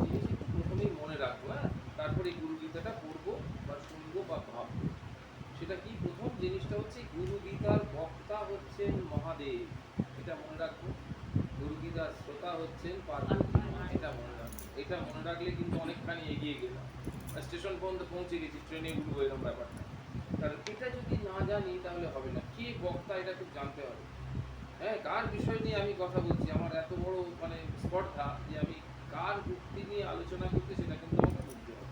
জিনিস একটু প্রথমেই মনে রাখবো, হ্যাঁ, তারপরে গুরু গীতাটা পড়বো বা শুনবো বা ভাববো। সেটা কি? প্রথম জিনিসটা হচ্ছে গুরু গীতার বক্তা হচ্ছেন মহাদেব, এটা মনে রাখবো। গুরু গীতার শ্রোতা হচ্ছেন পার্বতী মা, এটা মনে রাখবো। এটা মনে রাখলে কিন্তু অনেকখানি এগিয়ে গেলাম, স্টেশন পর্যন্ত পৌঁছে গেছি, ট্রেনে উঠবো এরকম ব্যাপারটা। কারণ এটা যদি না জানি তাহলে হবে না। কে বক্তা এটা খুব জানতে হবে। হ্যাঁ, কার বিষয় নিয়ে আমি কথা বলছি, আমার এত বড় মানে স্পর্ধা যে আমি কার উক্তি নিয়ে আলোচনা করতে, সেটা কিন্তু আমাকে বুঝতে হবে।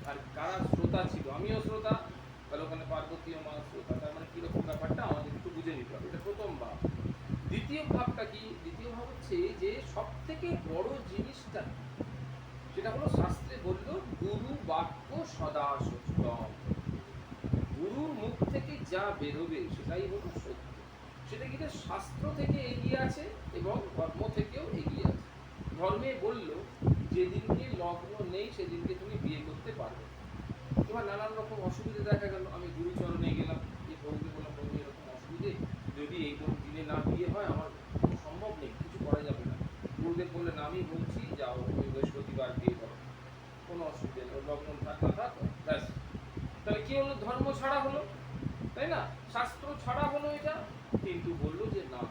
আর কারা শ্রোতা ছিল, আমিও শ্রোতা, তাহলে ওখানে পার্বতীয় মা শ্রোতা, তার মানে কিরকম ব্যাপারটা আমাদের একটু বুঝে নিতে হবে। এটা প্রথম ভাব। দ্বিতীয় ভাবটা কি? দ্বিতীয় ভাব হচ্ছে যে সব থেকে বড় জিনিসটা, সেটা হলো শাস্ত্রে বলল গুরু বাক্য সদা সত্যম। গুরুর মুখ থেকে যা বেরোবে সেটাই হলো সত্য। সেটা কিন্তু শাস্ত্র থেকে এগিয়ে আছে এবং ধর্ম থেকেও এগিয়ে আছে। ধর্মে বলল যেদিনকে লগ্ন নেই সেদিনকে তুমি বিয়ে করতে পারবে। এবার নানান রকম অসুবিধা দেখা গেল, আমি গুরুচরণে গেলাম, যে প্রভুকে বললাম, প্রভু এরকম অসুবিধে, যদি এই কোন দিনে না বিয়ে হয় আমার সম্ভব নেই, কিছু করা যাবে না। গুরুদেব বললেন আমি বলছি যাও ওই বৃহস্পতিবার বিয়ে করো, কোনো অসুবিধা নেই, লগ্ন থাক না থাক, ব্যাস। তাহলে কি হলো? ধর্ম ছাড়া হলো, তাই না? শাস্ত্র ছাড়া হলো এটা। কিন্তু বললো যে না,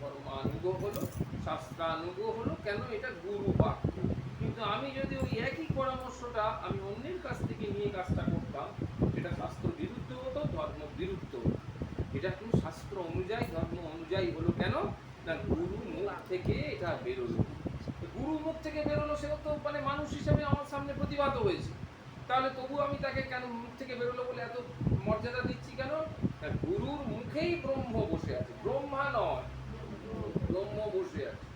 ধর্মানুগ হলো, শাস্ত্রানুগ হলো। কেন? এটা গুরু বাক্য। কিন্তু আমি যদি ওই একই পরামর্শটা আমি অন্যের কাছ থেকে নিয়ে কাজটা করতাম, সেটা শাস্ত্র বিরুদ্ধ হতো, ধর্ম বিরুদ্ধ হতো। এটা কিন্তু শাস্ত্র অনুযায়ী, ধর্ম অনুযায়ী হলো। কেন না? গুরু মুখ থেকে এটা বেরোলো। গুরু মুখ থেকে বেরোলো, সেও তো মানে মানুষ হিসেবে আমার সামনে প্রতিভাত হয়েছে। তাহলে তবু আমি তাকে কেন মুখ থেকে বেরোলো বলে এত মর্যাদা দিচ্ছি? কেন? গুরুর মুখেই ব্রহ্ম বসে আছে, ব্রহ্মা নয়, ব্রহ্ম বসে আছে।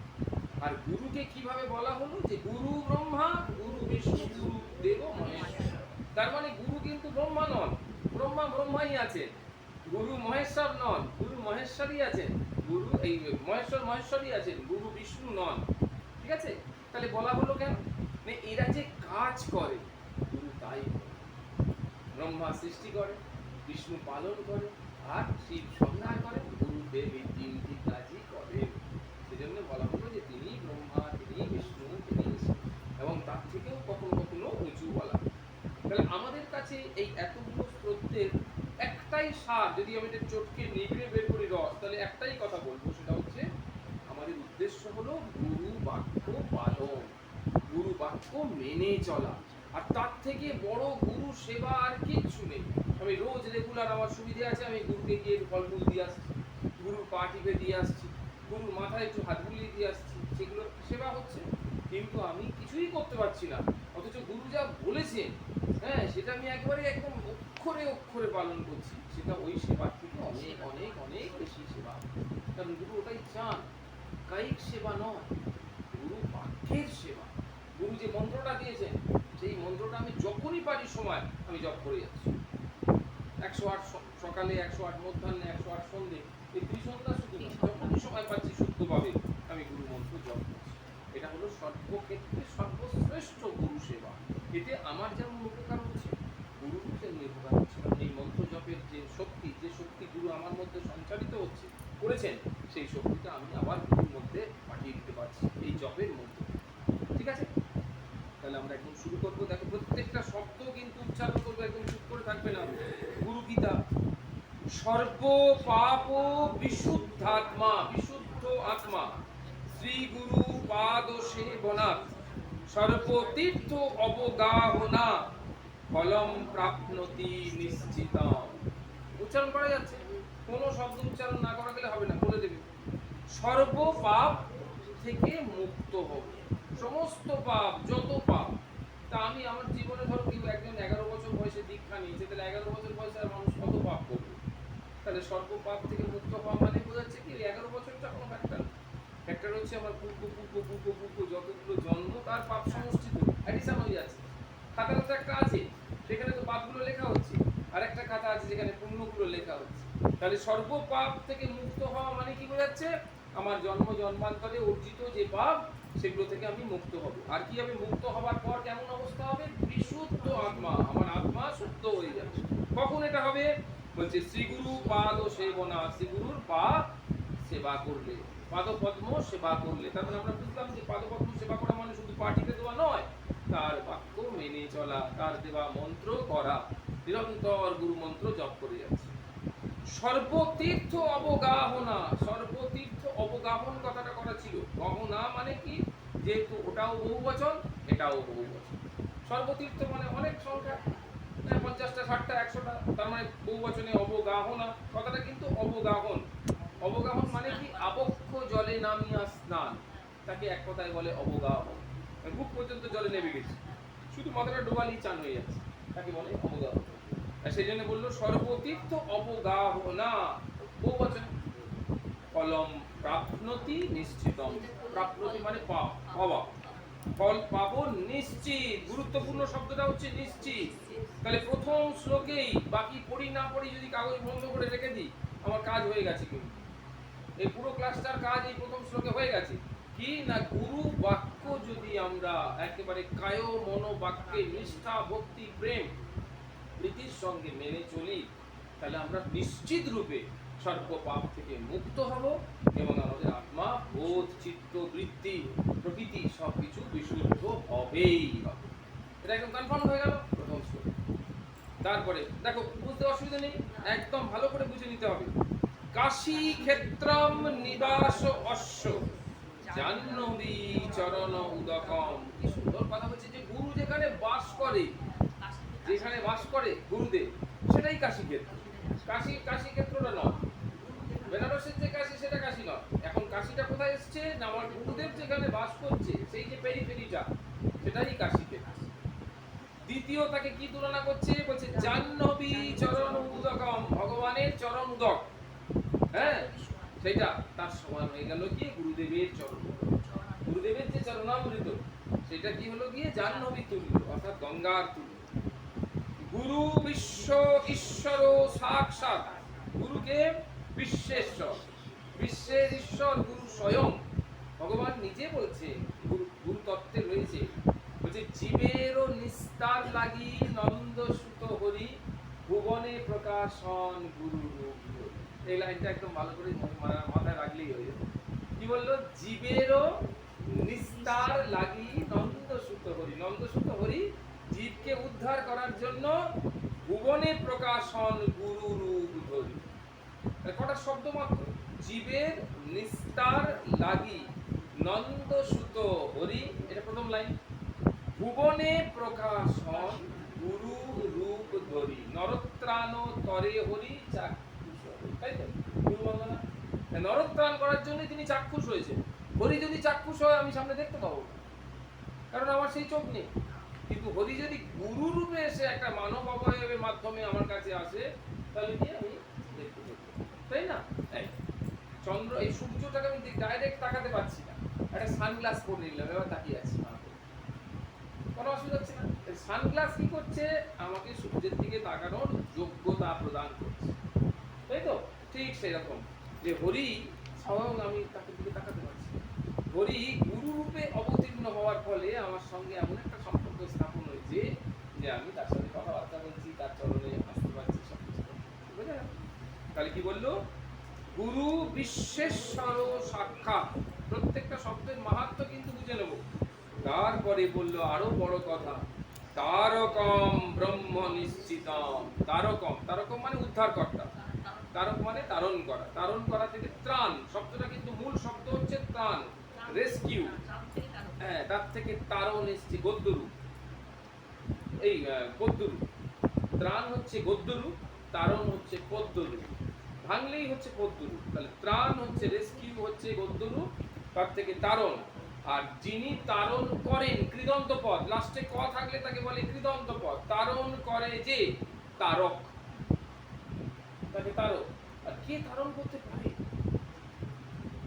আর গুরুকে কিভাবে বলা হলো? যে গুরু ব্রহ্মা, গুরু বিষ্ণু, গুরু দেব মহেশ্বর। তার মানে গুরু কিন্তু ব্রহ্মা নন, ব্রহ্মা ব্রহ্মাই আছেন। গুরু মহেশ্বর নন, গুরু মহেশ্বরই আছেন। গুরু এই মহেশ্বর মহেশ্বরই আছেন, গুরু বিষ্ণু নন। ঠিক আছে? তাহলে বলা হলো কেন? মানে এরা যে কাজ করে, গুরু তাই করে। ব্রহ্মা সৃষ্টি করে, বিষ্ণু পালন করে, আর শিব সংহার করে। গুরুদেব এই তিনটি কাজই করেন। সেজন্য বলা হলো যে তিনি ব্রহ্মা, তিনি বিষ্ণু, তিনি শিব। এবং তার থেকেও কখনো কখনো উঁচু বলা। তাহলে আমাদের কাছে এই এতগুলো স্তোত্রের একটাই সার, যদি আমি এটা চটকে নিগড়ে বের করি রস, তাহলে একটাই কথা বলবো, সেটা হচ্ছে আমাদের উদ্দেশ্য হলো গুরু বাক্য পালন, গুরু বাক্য মেনে চলা। আর তার থেকে বড় গুরু সেবা আর কিচ্ছু নেই। আমি রোজ রেগুলার, আমার সুবিধে আছে, আমি গুরুকে গিয়ে ফলমূল দিয়ে আসছি, গুরুর পা টিপে দিয়ে আসছি, গুরুর মাথায় একটু হাত বুলিয়ে দিয়ে আসছি, সেগুলো সেবা হচ্ছে। কিন্তু আমি কিছুই করতে পারছি না, অথচ গুরু যা বলেছেন, হ্যাঁ, সেটা আমি একবারে একদম অক্ষরে অক্ষরে পালন করছি। সেটা ওই সেবার থেকে অনেক অনেক অনেক বেশি সেবা। কারণ গুরু ওটাই চান, কায়িক সেবা নয়, গুরু বাক্যের সেবা। গুরু যে মন্ত্রটা দিয়েছেন, সেই মন্ত্রটা আমি যখনই পারি সময় আমি জপ করে যাচ্ছি। 108 সকালে, 108 মধ্যাহ্নে, 108 সন্ধ্যে, এই ত্রিসন্ধ্যা শুধু না, যখনই সময় পাচ্ছি সত্যভাবে আমি গুরু মন্ত্র জপ করছি। এটা হলো সর্বক্ষেত্রে সর্বশ্রেষ্ঠ গুরু সেবা। এতে আমার যেমন উপকার হচ্ছে, গুরুর তেমনি উপকার হচ্ছে। কারণ এই মন্ত্র জপের যে শক্তি গুরু আমার মধ্যে সঞ্চারিত হচ্ছে করেছেন, সেই শক্তিটা আমি আবার গুরুর মধ্যে পাঠিয়ে দিতে পারছি এই জপের মধ্যে। ঠিক আছে? তাহলে আমরা একদম শুরু করবো। দেখো, প্রত্যেকটা শব্দ কিন্তু উচ্চারণ করবো, একদম চুপ করে থাকবে না। গুরু গীতা, সর্ব পাপ বিশুদ্ধাত্মা, বিশুদ্ধ আত্মা, শ্রী গুরু পাদ সেবনাৎ, সর্বতীর্থ অবগাহনা, ফলম প্রাপ্নতি নিশ্চিতম। উচ্চারণ করা যাচ্ছে, কোনো শব্দ উচ্চারণ না করা গেলে হবে না, বলে দেবে। সর্ব পাপ থেকে মুক্ত হবে, সমস্ত পাপ, যত পাপ। তা আমি আমার জীবনে ধরো কেউ একজন 11 বছর বয়সে দীক্ষা নিয়েছে, তাহলে 11 বছর বয়সে আর মানুষ কত পাপ করবে? তাহলে সর্ব পাপ থেকে মুক্ত হওয়া মানে বোঝাচ্ছে কি 11 বছরটা কোনো ফ্যাক্টর। ফ্যাক্টর হচ্ছে আমার পূর্ব পূর্ব পূর্ব পূর্ব যতগুলো জন্ম, তার পাপ সমষ্টিত অ্যাডিশন হয়ে যাচ্ছে। খাতাটা তো একটা আছে, সেখানে তো পাপগুলো লেখা হচ্ছে, আর একটা খাতা আছে যেখানে পুণ্যগুলো লেখা হচ্ছে। তাহলে সর্ব পাপ থেকে মুক্ত হওয়া মানে কি বোঝাচ্ছে? আমার জন্ম জন্মান্তরে অর্জিত যে পাপ, সেগুলো থেকে আমি মুক্ত হব। আর কি হবে? মুক্ত হবার পর কেমন অবস্থা হবে? বিশুদ্ধ আত্মা, আমার আত্মা শুদ্ধ হয়ে যাবে। কখন এটা হবে? বলছে শ্রীগুরু পাদ সেবনা, শ্রীগুরুর পা সেবা করলে, পাদপদ্ম সেবা করলে। তার মানে আমরা বুঝলাম যে পাদপদ্ম সেবা করা মানে শুধু পা টিপে দেওয়া নয়, তার বাক্য মেনে চলা, তার দেওয়া মন্ত্র করা, নিরন্তর গুরু মন্ত্র জপ করে যাচ্ছে। সর্বতীর্থ অবগাহনা, সর্বতীর্থ অবগাহন কথাটা করা ছিল। গহনা মানে কি, যেহেতু ওটাও বহু বচন, এটাও বহু বচন। সর্বতীর্থ মানে অনেক সংখ্যা, 50টা 60টা 100টা, তার মানে বহু বচনে অবগাহনা কথাটা কিন্তু অবগাহন। অবগাহন মানে কি, আবক্ষ জলে নামিয়া স্নান, তাকে এক কথায় বলে অবগাহন। বুক পর্যন্ত জলে নেমে গেছে, শুধু মাথাটা ডোবালেই চান হয়ে যাচ্ছে, তাকে বলে অবগাহন। সেই জন্য বললো সর্বতীর্থ অবগাহনা, বহু বচন। ফলম প্রাপ্নতি নিশ্চিতম, প্রাপ্নতি মানে পাওয়া, ফল পাবো নিশ্চিত। গুরুত্বপূর্ণ শব্দটা হচ্ছে নিশ্চিত। তাহলে প্রথম শ্লোকেই, বাকি পড়ি না পড়ি যদি কাগজ বন্ধ করে রেখে দিই, আমার কাজ হয়ে গেছে। কিন্তু এই পুরো ক্লাসটার কাজ এই প্রথম শ্লোকে হয়ে গেছে। কি না, গুরু বাক্য যদি আমরা একেবারে কায় মনো বাক্যে নিষ্ঠা ভক্তি প্রেম প্রীতির সঙ্গে মেনে চলি, তাহলে আমরা নিশ্চিত রূপে সর্ব পাপ থেকে মুক্ত হব এবং আমাদের আত্মা বোধ চিত্ত বৃত্তি প্রকৃতি সবকিছু বিশুদ্ধ হবেই হবে। এটা একদম কনফার্ম হয়ে গেল প্রথম শ্লোক। তারপরে দেখো, বুঝতে অসুবিধা নেই, একদম ভালো করে বুঝে নিতে হবে। কাশী ক্ষেত্রম নিবাস অশ্ব জাহ্নবী চরণ উদকম। কি সুন্দর কথা হচ্ছে, যে গুরু যেখানে বাস করে, যেখানে বাস করে গুরুদেব, সেটাই কাশী ক্ষেত্র। কাশী ক্ষেত্রটা নয়, বেনারসের যে কাশী সেটা কাশী নয়। এখন কাশীটা কোথায় এসছে না, আমার গুরুদেব যেখানে বাস করছে, সেই যে পেরিফেরিটা, সেটাই কাশী ক্ষেত্র। দ্বিতীয় তাকে কি তুলনা করছে, বলছে জাহ্নবী চরণ উদকম, ভগবানের চরণ উদক, হ্যাঁ সেটা তার সমান হয়ে গেল কি গুরুদেবের চরণ। গুরুদেবের যে চরণামৃত, সেটা কি হলো গিয়ে জাহ্নবী তুল্য, অর্থাৎ গঙ্গার তুল্য। গুরু বিশ্ব ঈশ্বর সাক্ষাৎ, গুরুকে বিশ্বেশ্বর, বিশ্বের ঈশ্বর গুরু স্বয়ং। ভগবান নিজে বলছে, গুরু তত্ত্বে রয়েছে, বলছে জীবেরও নিস্তার লাগি নন্দ সুত হরি, ভুবনে প্রকাশন গুরু রূপ। এই লাইনটা একদম ভালো করে মাথায় রাখলেই হয়ে যাবে। কি বললো, জীবেরও নিস্তার লাগি নন্দ সুত হরি, নন্দ সুত হরি জীবকে উদ্ধার করার জন্য ভুবনে প্রকাশন গুরু রূপ ধরি। কটা শব্দ মাত্র, জীবের নিস্তার লাগি নন্দ সুত হরি, এটা প্রথম লাইন। ভুবনে প্রকাশন গুরু রূপ ধরি, নরত্রাণ তরে হরি চাক্ষুষ। তাই তো গুরু বন্দনা, নরত্রাণ করার জন্য তিনি চাক্ষুষ হয়েছে। হরি যদি চাক্ষুষ হয়, আমি সামনে দেখতে পাবো, কারণ আমার সেই চোখ নেই। কিন্তু হরি যদি গুরু রূপে এসে একটা মানব অবয়বের মাধ্যমে আমার কাছে আসে, তাহলে কি আমি দেখতে পাবো, তাই না? চন্দ্র, এই সূর্যটাকে আমি ডাইরেক্ট তাকাতে পারছি না, একটা সানগ্লাস পরে নিলাম, এবার তাকিয়ে আছি, কোনো অসুবিধা হচ্ছে না। সানগ্লাস কি করছে, আমাকে সূর্যের দিকে তাকানোর যোগ্যতা প্রদান করছে, তাই তো? ঠিক সেরকম যে হরি স্বয়ং আমি তাকে দিকে তাকাতে পারছি। হরি গুরু রূপে অবতীর্ণ হওয়ার ফলে আমার সঙ্গে এমন একটা সম্পর্ক স্থাপন হয়েছে যে আমি তার সাথে কথাবার্তা বলছি, তার চরণে আসতে পারছি, সবকিছু বুঝে না। তাহলে কি বললো, গুরু বিশ্বেশ্বর সাক্ষাৎ, প্রত্যেকটা শব্দের মাহাত্ম কিন্তু বুঝে নেব। তারপরে বললো আরো বড় কথা, তারকম ব্রহ্ম নিশ্চিতম। তারকম, তারকম মানে উদ্ধারকর্তা, তারক মানে তারণ করা, তারণ করা থেকে ত্রাণ, শব্দটা কিন্তু মূল শব্দ হচ্ছে ত্রাণ, রেস্কিউ। হ্যাঁ, তার থেকে তারণ এসছে গদ্যরূপ, এই পদ্যরূপ। ত্রাণ হচ্ছে গদ্যরূপ, তারণ হচ্ছে পদ্যরূপ, ভাঙলেই হচ্ছে পদ্যরূপ। তাহলে ত্রাণ হচ্ছে রেস্কিউ, হচ্ছে গদ্যরূপ, তার থেকে তারণ। আর যিনি তারণ করেন, কৃদন্ত পদ, লাস্টে ক থাকলে তাকে বলে কৃদন্ত পদ। তারণ করে যে, তারক, তাকে তারক। আর কে তারণ করতে পারে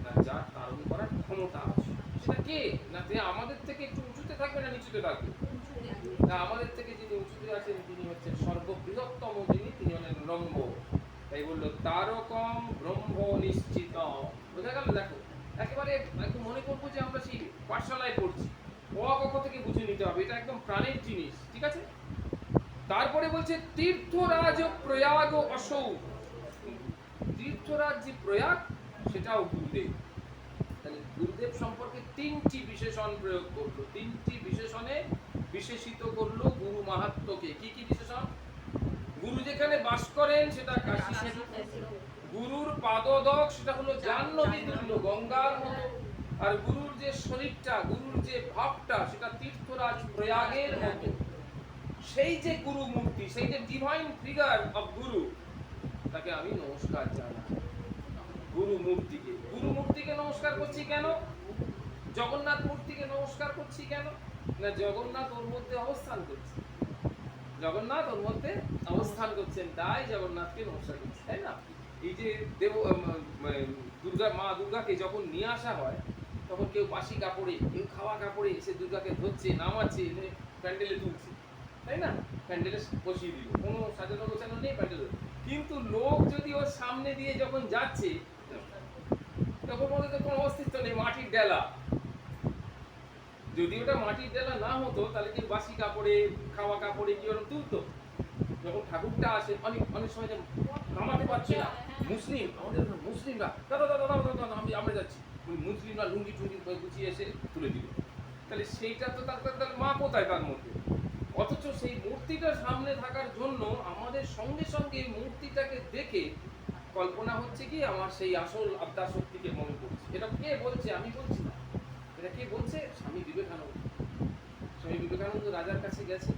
না, যার তারণ করার ক্ষমতা আছে, সেটা কে না, যে আমাদের থেকে একটু উঁচুতে থাকবে না নিচুতে থাকবে না, আমাদের থেকে যিনি উঁচুতে আছেন তিনি হচ্ছেন সর্ববৃহত্তম, তিনি হলেন ব্রহ্ম। তাই বললো তারকম ব্রহ্ম নিশ্চিত। বোঝা গেল? দেখো, একেবারে একদম মনে করবো যে আমরা সেই পাঠশালায় পড়ছি, ক থেকে বুঝে নিতে হবে, এটা একদম প্রাণের জিনিস, ঠিক আছে? তারপরে বলছে তীর্থরাজ প্রয়াগ অসৌ, তীর্থরাজ যে প্রয়াগ, সেটাও গুরুদেব। তাহলে গুরুদেব সম্পর্কে তিনটি বিশেষণ প্রয়োগ করলো, তিনটি বিশেষণে বিশেষিত করলো গুরু মাহাত্ম্যকে। কি কি বিশেষণ? গুরু যেখানে বাস করেন সেটা কাশী সেতু, গুরুর পাদদক সেটা হলো জাহ্নবী তুল্য গঙ্গার মতো, আর গুরুর যে শরীরটা, গুরুর যে ভাবটা সেটা তীর্থরাজ প্রয়াগের মতো। সেই যে গুরু মূর্তি, সেই যে ডিভাইন ফিগার অফ গুরু, তাকে আমি নমস্কার জানাই। গুরু মূর্তিকে নমস্কার করছি কেন? জগন্নাথ মূর্তিকে নমস্কার করছি কেন? না, জগন্নাথ ওর মধ্যে অবস্থান করছে, জগন্নাথ ওর মধ্যে অবস্থান করছেন, তাই জগন্নাথকে নমস্কার করছি, তাই না? এই যে দুর্গা মা দুর্গাকে যখন নিয়ে আসা হয়, তখন কেউ বাসি কাপড়ে, কেউ খাওয়া কাপড়ে এসে দুর্গাকে ধরছে, নামাচ্ছে, এনে প্যান্ডেলে তুলছে, তাই না? প্যান্ডেলে বসিয়ে দিল, কোনো সাজানো গোছানো নেই প্যান্ডেলে। কিন্তু লোক যদি ওর সামনে দিয়ে যখন যাচ্ছে, তখন মনে হচ্ছে কোনো অস্তিত্ব নেই, মাটির ডেলা। যদি ওটা মাটির ডেলা না হতো, তাহলে কি বাসি কাপড়ে, খাওয়া কাপড়ে কি ওরকম তুলতো? যখন ঠাকুরটা আসে, অনেক অনেক সময় নামাতে পারছে না, মুসলিম, আমাদের মুসলিমরা দাদা দাদা দাদা দাদা আমরা যাচ্ছি, মুসলিমরা লুঙ্গি টুঙ্গি গুছিয়ে এসে তুলে দিল। তাহলে সেইটা তো তার মা কোথায় তার মধ্যে? অথচ সেই মূর্তিটা সামনে থাকার জন্য আমাদের সঙ্গে সঙ্গে মূর্তিটাকে দেখে কল্পনা হচ্ছে কি আমার সেই আসল আত্মা শক্তিকে মনে করছে। এটা কে বলছে? আমি বলছি না, এটা কে বলছে? স্বামী বিবেকানন্দ। স্বামী বিবেকানন্দ রাজার কাছে গেছে,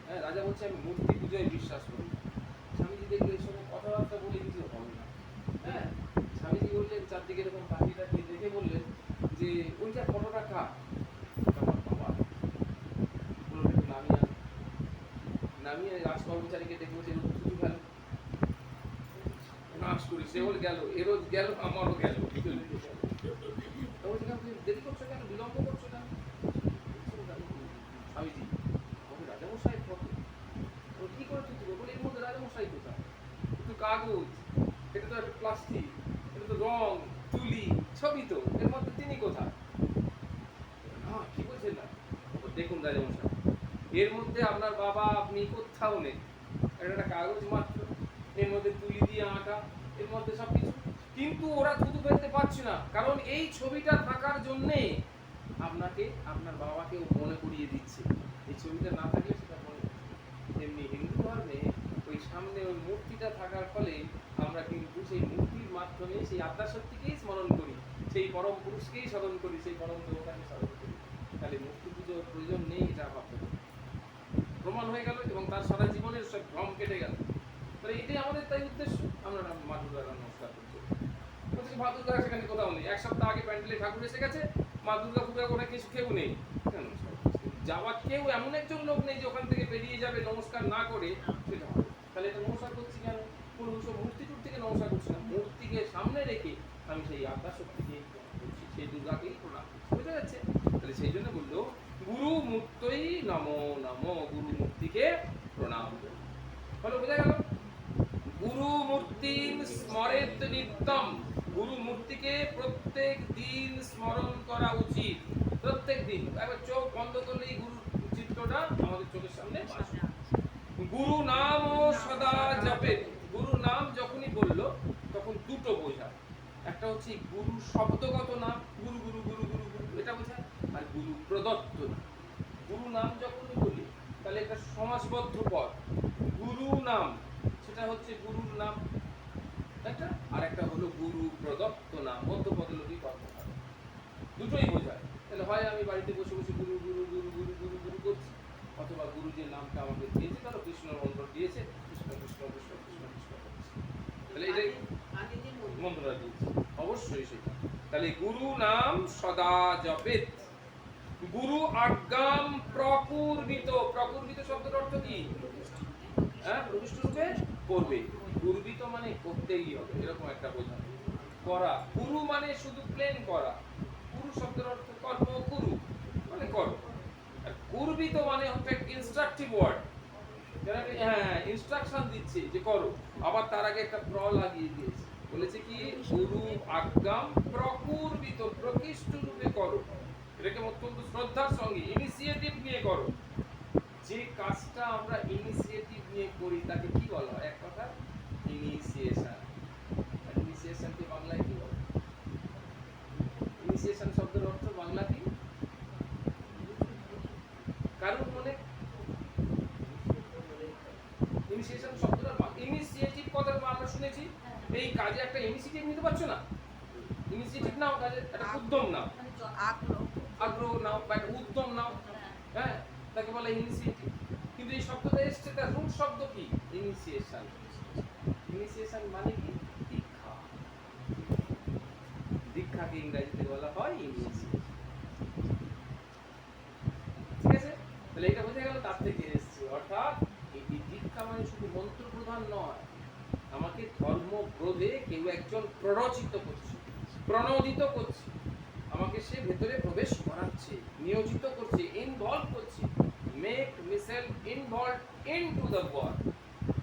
হ্যাঁ, রাজা বলছে আমি মূর্তি পূজায় বিশ্বাস করি। স্বামীজি দেখলে এই সময় কথাবার্তা বলে কিছু হবে না, হ্যাঁ। স্বামীজি বললেন, চারদিকে এরকম পাখিটাকে দেখে বললেন যে ওইটা ফটোটা কার? বাবা নামিয়ে রাজ কর্মচারীকে দেখবো যে থুতু গেল, নাশ করি, সে বলে গেল, এরও গেল, আমারও গেল। দেরি করছো কেন, বিলম্ব করছো কেন? স্বামীজি রাজামশাই ফটো, ও কি করে থুতু? বলে এর মধ্যে রাজামশাই কোথায়? একটু কাগজ, এটা তো একটা প্লাস্টিক, এটা তো রং, তুলি, ছবি, তো এর মধ্যে তিনি কোথায়? কি বলছেন না? দেখুন রাজামশাই, এর মধ্যে আপনার বাবা আপনি কোথাও নেই, একটা কাগজ মাত্র, এর মধ্যে তুলি দিয়ে আঁকা, এর মধ্যে সবকিছু। কিন্তু ওরা থুতু ফেলতে পারছে না, কারণ এই ছবিটা থাকার জন্যে আপনাকে আপনার বাবাকে মনে করিয়ে দিচ্ছে। এই ছবিটা না থাকলে সেটা মনে, তেমনি হিন্দু ধর্মে ওই সামনে ওই মূর্তিটা থাকার ফলে আমরা কিন্তু সেই মূর্তির মাধ্যমে সেই আত্মা শক্তিকেই স্মরণ করি, সেই পরম পুরুষকেই স্মরণ করি, সেই পরম দেবতাকে স্মরণ করি। তাহলে মূর্তি পুজোর প্রয়োজন নেই, এটা ভাবতে প্রমাণ হয়ে গেল, এবং তার সারা জীবনের সব ভ্রম কেটে গেল। তাহলে এটাই আমাদের তাই উদ্দেশ্য। আমরা মা দুর্গার নমস্কার করছি, বলছি মা দুর্গা সেখানে কোথাও নেই। এক সপ্তাহ আগে প্যান্ডেলে ঠাকুর এসে গেছে, মা দুর্গা পূজা করে কিছু কেউ নেই, কেন যাওয়ার কেউ এমন একজন লোক নেই যে ওখান থেকে বেরিয়ে যাবে নমস্কার না করে, সেটা হবে। তাহলে এটা নমস্কার করছি কেন? কোনো মূর্তি টুর থেকে নমস্কার করছি না, মূর্তিকে সামনে রেখে আমি সেই আত্মা শক্তিকে করছি, সেই দুর্গাকেই প্রণাম করছি। বুঝা যাচ্ছে? তাহলে সেই জন্য বললো গুরু মূর্তই নমো নমো, গুরু মূর্তিকে প্রণাম। হলো, বোঝা গেল? গুরু মূর্তি স্মরেত নিত্যম, গুরু মূর্তিকে প্রত্যেক দিন স্মরণ করা উচিত। প্রত্যেক দিন একবার চোখ বন্ধ করলেই গুরু চিত্রটা আমাদের চোখের সামনে আসবে। গুরু নাম ও সদা জপে, গুরু নাম যখনই বললো তখন দুটো বোঝায়, একটা হচ্ছে গুরু শব্দগত নাম, গুরু গুরু গুরু গুরু গুরু এটা বোঝায়, আর গুরু প্রদত্ত নাম। গুরু নাম যখনই বলি তাহলে একটা সমাসবদ্ধ পদ, গুরু নাম সেটা হচ্ছে গুরুর নাম একটা, আর একটা হলো গুরু প্রদত্ত নাম, মধ্যপদলোপী পদ, দুটোই বোঝায়। তাহলে হয় আমি বাড়িতে বসে বসে গুরু গুরু গুরু গুরু গুরু গুরু করছি, অথবা গুরু যে নামটা আমাকে দিয়েছে, ধরো কৃষ্ণর মন্ত্র দিয়েছে, কৃষ্ণ কৃষ্ণ কৃষ্ণ কৃষ্ণ কৃষ্ণ করছি, তাহলে এটাই মন্ত্রটা দিয়েছে, অবশ্যই সেটা। তাহলে গুরু নাম সদা জপেত, গুরু আজ্ঞাম প্রকুর্বিত, প্রকুর্বিত শব্দের অর্থ কি? হ্যাঁ, প্রবিষ্ট রূপে করবে। কুর্বিত মানে করতেই হবে, এরকম একটা বোঝানো, করা। গুরু মানে শুধু প্লেন করা, গুরু শব্দের অর্থ কর্ম, গুরু মানে করো। আর কুর্বিত মানে হচ্ছে ইনস্ট্রাকটিভ ওয়ার্ড, যারা হ্যাঁ ইনস্ট্রাকশন দিচ্ছে যে করো, আবার তার আগে একটা প্র লাগিয়ে দিয়েছে, বলেছে কি গুরু আজ্ঞাম প্রকুর্বিত, প্রকৃষ্ট রূপে করো। এটাকে অত্যন্ত শ্রদ্ধার সঙ্গে ইনিশিয়েটিভ নিয়ে করো। যে কাজটা আমরা ইনিশিয়েটিভ নিয়ে করি তাকে কি বলা হয়? এক কথা ইনিশিয়েশন। ইনিশিয়েশনকে বাংলায় কি বলে? ইনিশিয়েশন শব্দের অর্থ বাংলা কি? কারণ মনে ইনিশিয়েশন শব্দটার ইনিশিয়েটিভ কথার আমরা শুনেছি, এই কাজে একটা ইনিশিয়েটিভ নিতে পারছো না, ইনিশিয়েটিভ নাও, কাজে একটা উদ্যম নাও, আগ্রহ নাও বা একটা উদ্যম নাও, হ্যাঁ, তাকে বলে ইনিশিয়েটিভ। কিন্তু এই শব্দটা এসছে, তার রুট শব্দ কি? ইনিশিয়েশন। ইনিশিয়েশন মানে কি? দীক্ষা। দীক্ষাকে ইংরেজিতে বলা হয় ইনিশিয়েশন। ঠিক আছে, তাহলে এটা বোঝা গেল তার থেকে এসছে। অর্থাৎ এই দীক্ষা মানে শুধু মন্ত্র প্রধান নয়, আমাকে ধর্মবোধে কেউ একজন প্ররোচিত করছে, প্রণোদিত করছে, আমাকে সে ভেতরে প্রবেশ করাচ্ছে, নিয়োজিত করছে, ইনভলভ করছে, make myself involve into the work,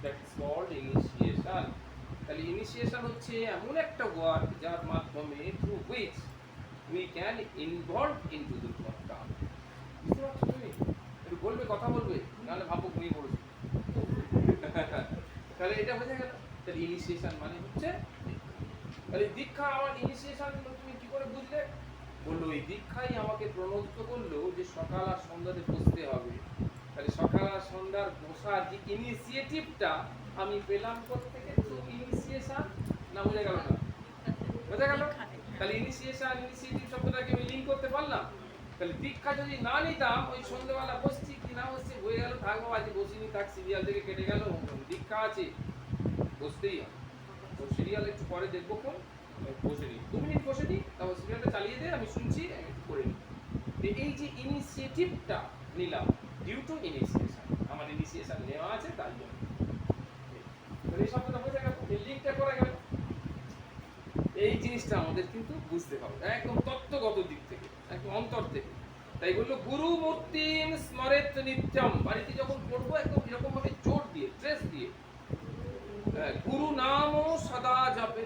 that is called initiation. তাহলে ইনিশিয়েশন হচ্ছে এমন একটা ওয়ার্ক যার মাধ্যমে through which we can involve into the work. বুঝতে পারছো তুমি? একটু বলবে, কথা বলবে, নাহলে ভাবো ঘুমিয়ে পড়েছো। তাহলে এটা বোঝা গেল। তাহলে ইনিশিয়েশন মানে হচ্ছে, তাহলে দীক্ষা আমার ইনিশিয়েশন তুমি কি করে বুঝলে? বললো এই দীক্ষাই আমাকে প্রণোদিত করলো যে সকাল আর সন্ধ্যাতে বসতে হবে। তাহলে সকাল আর সন্ধ্যার বসার যে ইনিশিয়েটিভটা আমি পেলাম কোত্থেকে? Through initiation. না বোঝা গেল না? বোঝা গেল? তাহলে ইনিশিয়েশন ইনিশিয়েটিভ শব্দটাকে আমি লিঙ্ক করতে পারলাম। তাহলে দীক্ষা যদি না নিতাম, ওই সন্ধ্যাবেলা বসছি কি না বসছি হয়ে গেল, থাকবো আজ বসিনি, থাক, সিরিয়াল থেকে কেটে গেল, দীক্ষা আছে বসতেই হবে। তো সিরিয়াল একটু পরে দেখবো, কোন বসে নিই, 2 মিনিট বসে নিই, তারপর সিরিয়ালটা চালিয়ে দে, আমি শুনছি, আমি একটু করে নিই। এই যে ইনিশিয়েটিভটা নিলাম ডিউ টু ইনিশিয়েশন, আমার ইনিশিয়েশন নেওয়া আছে তার জন্য। তাহলে এই শব্দটা বোঝা গেল, এই লিঙ্কটা করা গেল। এই জিনিসটা আমাদের কিন্তু বুঝতে হবে একদম তত্ত্বগত দিক থেকে, একদম অন্তর থেকে। তাই বললো গুরু মূর্তিম স্মরেত নিত্যম, বাড়িতে যখন পড়বো একদম এরকম ভাবে জোর দিয়ে, ট্রেস দিয়ে, গুরু নাম সদা জপে,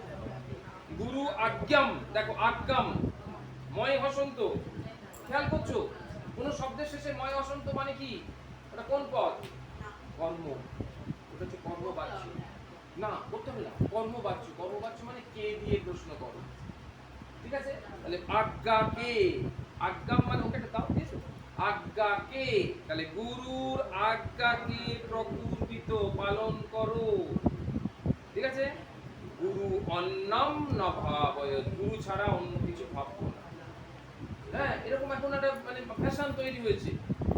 গুরু আজ্ঞাম, দেখো আজ্ঞাম, ময় হসন্ত, খেয়াল করছো কোন শব্দের শেষে ময় হসন্ত মানে কি? ওটা কোন পদ? কর্ম। ওটা হচ্ছে কর্মবাচ্য। না, করতে হবে না, কর্মবাচ্য। কর্মবাচ্য মানে কে দিয়ে প্রশ্ন করো, ঠিক আছে? তাহলে আজ্ঞাকে, আজ্ঞাম মানে ওকে দাও দিয়েছো, আজ্ঞাকে, তাহলে গুরুর আজ্ঞাকে প্রকৃত পালন করো, ঠিক আছে? গুরু অন্নম ন ভাবয়, গুরু ছাড়া অন্য কিছু ভাববো না। হ্যাঁ, এরকম এখন একটা মানে ফ্যাশন তৈরি হয়েছে।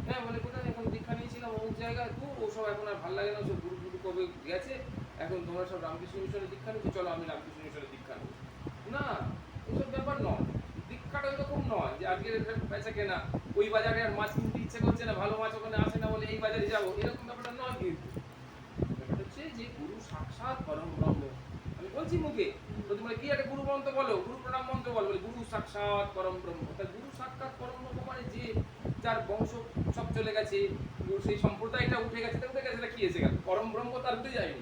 হ্যাঁ, মানে কোথায় এখন দীক্ষা নিয়েছিলাম অমুক জায়গায়, তো ওসব এখন আর ভালো লাগে না, ওসব গুরু গুরু কবে গেছে, এখন তোমরা সব রামকৃষ্ণ মিশনে দীক্ষা নিচ্ছ, চলো আমি রামকৃষ্ণ মিশনে দীক্ষা নেব। না, এসব ব্যাপার নয়। দীক্ষাটা এরকম নয় যে আজকে বেচা কেনা, ওই বাজারে আর মাছ কিনতে ইচ্ছে করছে না, ভালো মাছ ওখানে আসে না বলে এই বাজারে যাবো, এরকম ব্যাপারটা নয়। কিন্তু ব্যাপারটা হচ্ছে যে গুরু সাক্ষাৎ পরম ব্রহ্ম। আমি বলছি মুখে, তো তোমরা কি একটা গুরু মন্ত্র বলো, গুরু প্রণাম মন্ত্র বলো, গুরু সাক্ষাৎ পরম ব্রহ্ম। তা গুরু সাক্ষাৎ পরম ব্রহ্ম মানে যে যার বংশ সব চলে গেছে, সেই সম্প্রদায়টা উঠে গেছে, তা উঠে গেছে, কি এসে গেল, পরম ব্রহ্ম তার উঠে যায়নি।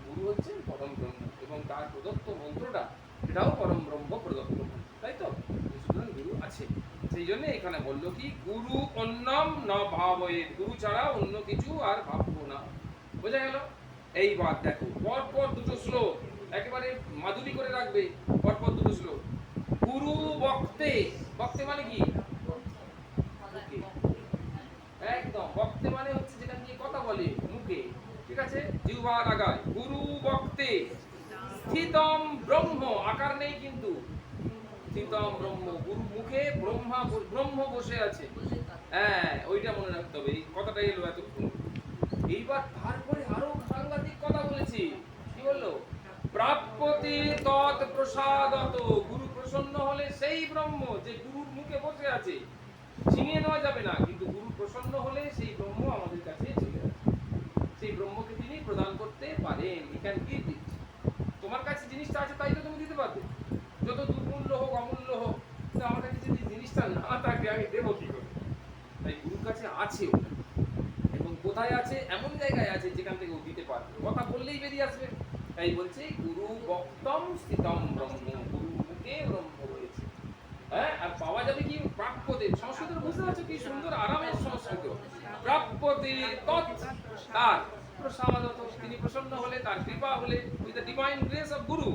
গুরু হচ্ছে পরম ব্রহ্ম এবং তার প্রদত্ত মন্ত্রটা এটাও পরম ব্রহ্ম প্রদত্ত, তাই তো? সুতরাং গুরু আছে। সেই জন্য এখানে বললো কি গুরু অন্নম ন ভাবয়ে, গুরু ছাড়া অন্য কিছু আর ভাববো না। বোঝা গেল? এইবার দেখো পরপর দুটো শ্লোক একেবারে মাধুরী করে রাখবে, পরপর দুটো শ্লোক। গুরু বক্তে, বক্তে মানে কি? একদম, বক্তে মানে হচ্ছে যেটা নিয়ে কথা বলে মুখে, ঠিক আছে, জিহ্বার আগায়। গুরু বক্তে স্থিতম ব্রহ্ম, আকার নেই কিন্তু, স্থিতম ব্রহ্ম, গুরু মুখে ব্রহ্মা, ব্রহ্ম বসে আছে। হ্যাঁ, ওইটা মনে রাখতে হবে, এই কথাটা এলো এতক্ষণ। এইবার তারপরে আরো সাংঘাতিক কথা বলেছি, কি বললো? প্রাপ্যতে তৎ প্রসাদত, গুরু প্রসন্ন হলে সেই ব্রহ্ম যে গুরুর মুখে বসে আছে, ছিনিয়ে নেওয়া যাবে না, কিন্তু গুরু প্রসন্ন হলে সেই ব্রহ্ম আমাদের কাছে চলে আসে, সেই ব্রহ্মকে তিনি প্রদান করতে পারেন। এখান কি তোমার কাছে জিনিসটা আছে তাই তো তুমি দিতে পারবে, যত দুর্মূল্য হোক অমূল্য হোক, কিন্তু আমার কাছে যদি জিনিসটা না থাকে আমি দেবো কি করে? তাই গুরুর কাছে আছে ওটা, এবং কোথায় আছে? এমন জায়গায় আছে যেখান থেকে ও দিতে পারবে, কথা বললেই বেরিয়ে আসবে। তাই বলছে গুরু বক্তম স্থিতম ব্রহ্ম, গুরু মুখে ব্রহ্ম রয়েছে। হ্যাঁ, আর পাওয়া যাবে কি? প্রাপ্যতে, সংস্কৃত বুঝতে পারছো কি সুন্দর আরামের সংস্কৃত। প্রাপ্যতে তৎ, তার প্রসাদত, তিনি প্রসন্ন হলে, তার কৃপা হলে, with the divine grace of গুরু।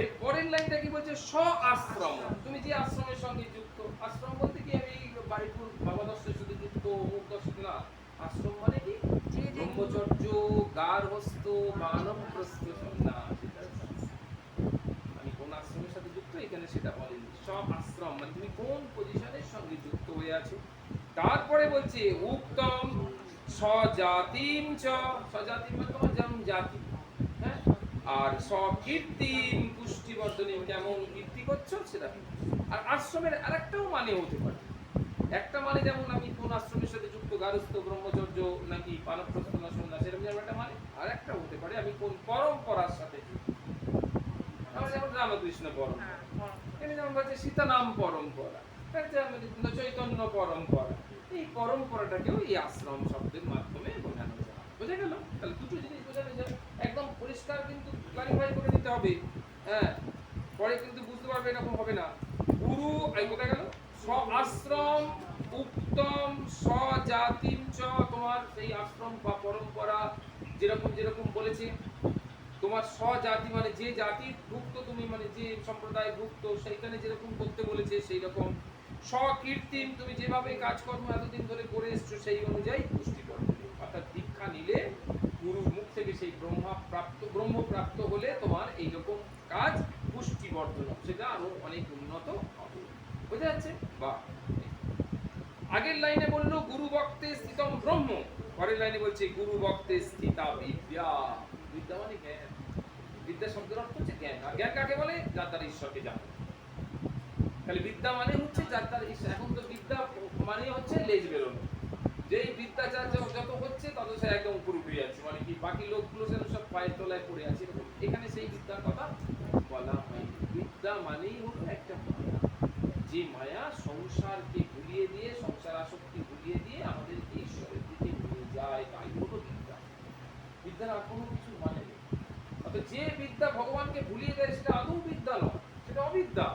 এর পরের লাইনটা কি বলছে? স্ব আশ্রম, তুমি যে আশ্রমের সঙ্গে যুক্ত, আশ্রম বলতে কি আমি বাড়িপুর বাবা দর্শন শুধু গার্হস্থ বানপ্রস্থ সন্ন্যাস। আমি কোন আশ্রমের সাথে যুক্ত এখানে সেটা বলেনি, সব আশ্রম মানে তুমি কোন পজিশনের সঙ্গে যুক্ত হয়ে আছো। তারপরে বলছে উক্তম স্বজাতিম চ, স্বজাতি মানে তোমার যেমন জাতি, হ্যাঁ, আর স্বকীর্তিম পুষ্টিবর্ধনী, কেমন কীর্তি করছো সেটা। আর আশ্রমের আরেকটাও মানে হতে পারে, একটা মানে যেমন আমি কোন আশ্রমের সাথে যুক্ত, গার্হস্থ্য ব্রহ্মচর্য নাকি বানপ্রস্থ না সন্ন্যাস, এরকম যেমন একটা মানে। আর একটা হতে পারে আমি কোন পরম্পরার সাথে যুক্ত, আমরা যেমন রামকৃষ্ণ পরম্পরা, এখানে যেমন বলছে সীতানাম পরম্পরা, চৈতন্য পরম্পরা, এই পরম্পরাটাকেও এই আশ্রম শব্দের মাধ্যমে বোঝানো যায়। বোঝা গেল? তাহলে দুটো জিনিস বোঝানো যায়, একদম পরিষ্কার কিন্তু ক্লারিফাই করে নিতে হবে, হ্যাঁ, পরে কিন্তু বুঝতে পারবে এরকম হবে না। গুরু এই বোঝা গেল, আশ্রম উত্তম স্বজাতিম চ, তোমার সেই আশ্রম বা পরম্পরা যেরকম যেরকম বলেছে, তোমার স্বজাতি মানে যে জাতির ভুক্ত তুমি, মানে যে সম্প্রদায় ভুক্ত সেইখানে যেরকম করতে বলেছে সেই রকম। স্বকীর্তিম, তুমি যেভাবে কাজকর্ম এতদিন ধরে করে এসছো সেই অনুযায়ী পুষ্টি করবে। অর্থাৎ দীক্ষা নিলে গুরুর মুখ থেকে সেই ব্রহ্মপ্রাপ্ত হলে তোমার এইরকম কাজ পুষ্টিবর্ধন, সেটা আরো অনেক উন্নত হবে। বোঝা যাচ্ছে? বাহ। আগের লাইনে বললো গুরু ভক্তে স্থিতম ব্রহ্ম, পরের লাইনে বলছে গুরু ভক্তে স্থিতা বিদ্যা। বিদ্যা মানে জ্ঞান, বিদ্যা শব্দের অর্থ হচ্ছে জ্ঞান। আর জ্ঞান কাকে বলে? যার দ্বারা ঈশ্বরকে জানে। তাহলে বিদ্যা মানে হচ্ছে যার দ্বারা ঈশ্বর। এখন তো বিদ্যা মানে হচ্ছে লেজ বেরোনো, যেই বিদ্যাচার যত হচ্ছে তত সে একদম উপর উঠে যাচ্ছে, মানে কি বাকি লোকগুলো যেন সব পায়ের তলায় পড়ে আছে এরকম। এখানে সেই বিদ্যার কথা বলা হয়। বিদ্যা মানেই হলো একটা মায়া, যে মায়া সংসারকে ভুলিয়ে দিয়ে, সংসার আসক্তি ভুলিয়ে দিয়ে আমাদেরকে ঈশ্বরের দিকে নিয়ে যায়, তাই হলো বিদ্যা। বিদ্যার আর কোনো কিছু মানে নেই। অর্থাৎ যে বিদ্যা ভগবানকে ভুলিয়ে দেয় সেটা আদৌ বিদ্যা নয়, সেটা অবিদ্যা।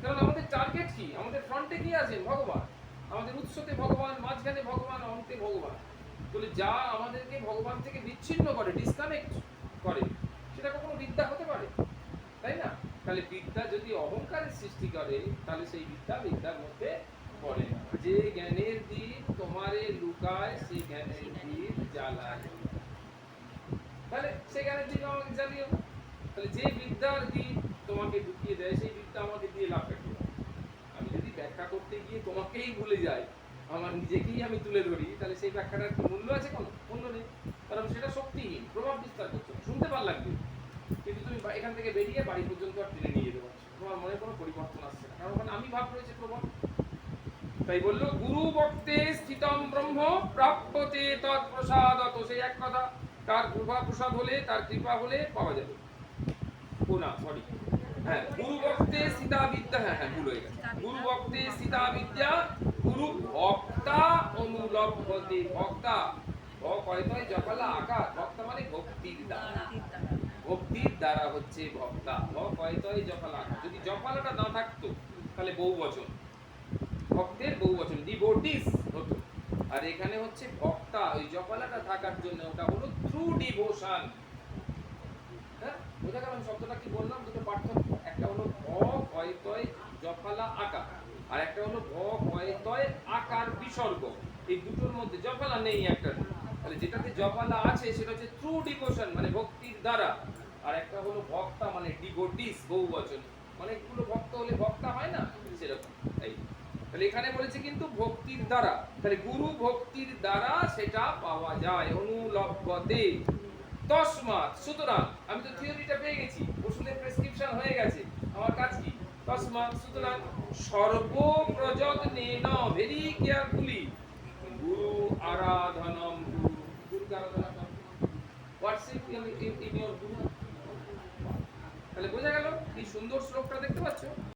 কারণ আমাদের টার্গেট কি? আমাদের ফ্রন্টে কি আছেন? ভগবান। আমাদের উৎসতে ভগবান, মাঝখানে ভগবান, অন্তে ভগবান। তাহলে যা আমাদেরকে ভগবান থেকে বিচ্ছিন্ন করে, ডিসকানেক্ট করে, সেটা কখনো বিদ্যা হতে পারে? তাই না? তাহলে বিদ্যা যদি অহংকারের সৃষ্টি করে তাহলে সেই বিদ্যা বিদ্যার মধ্যে পড়ে না। যে জ্ঞানের দ্বীপ তোমারে লুকায় সেই জ্ঞানের দ্বীপ জ্বালায়, তাহলে সেই জ্ঞানের দ্বীপ আমাকে জ্বালিয়ে। তাহলে যে বিদ্যার দ্বীপ তোমাকে ঢুকিয়ে দেয় সেই বিদ্যা আমাকে দিয়ে লাভ রাখবে। আমি যদি ব্যাখ্যা করতে গিয়ে তোমাকেই ভুলে যাই, আমার নিজেকেই আমি তুলে ধরি, তাহলে সেই ব্যাখ্যাটার কি মূল্য আছে? কোনো মূল্য নেই, কারণ সেটা শক্তিহীন, প্রভাব বিস্তার করছে। শুনতে ভালো লাগবে কিন্তু তুমি এখান থেকে বেরিয়ে বাড়ি পর্যন্ত আর টেনে নিয়ে যেতে পারছো, তোমার মনে কোনো পরিবর্তন আসছে না, কারণ ওখানে আমি ভাব রয়েছে, প্রভাব। তাই বললো গুরু ভক্তে স্থিতম ব্রহ্ম প্রাপ্যতে তৎ প্রসাদত, সেই এক কথা, তার কৃপা প্রসাদ হলে, তার কৃপা হলে পাওয়া যাবে। ও না, সরি, হ্যাঁ, গুরু ভক্তে সীতা বিদ্যা, হ্যাঁ ভুল হয়ে গেছে। গুরু ভক্তে সীতা বিদ্যা গুরু ভক্তা অনুলভ্যতে। ভক্তা কয়তয় জপালা আকার, ভক্তা মানে ভক্তির দ্বারা, ভক্তির দ্বারা হচ্ছে ভক্তা। কয়তয় জপালা, যদি জপালাটা না থাকতো তাহলে বহু বচন, ভক্তের বহু বচন, ডিভোটিস হতো। আর এখানে হচ্ছে ভক্তা, ওই জপালাটা থাকার জন্য ওটা হলো থ্রু ডিভোশন। হ্যাঁ, বোঝা গেল আমি শব্দটা কি বললাম? দুটো পার্থক্য, একটা হলো ভ কয়তয় জপালা আকার, আর একটা হলো ভ কয়তয় আকার বিসর্গ। এই দুটোর মধ্যে জপালা নেই একটা। তাহলে যেটাতে জপালা আছে সেটা হচ্ছে ট্রু ডিভোশন, মানে ভক্তির দ্বারা। আর একটা হলো ভক্তা মানে ডিভোটিস, বহু বচন, অনেকগুলো ভক্ত হলে ভক্তা হয় না, সেরকম। এই তাহলে এখানে বলেছে কিন্তু ভক্তির দ্বারা, তাহলে গুরু ভক্তির দ্বারা সেটা পাওয়া যায়, অনুলভ্যতে। তসমাৎ, সুতরাং আমি তো থিওরিটা পেয়ে গেছি, ওষুধের প্রেসক্রিপশন হয়ে গেছে, আমার কাজ কি? তসমাৎ, সুতরাং সর্বপ্রযত্নেন, ভেরি কেয়ারফুলি,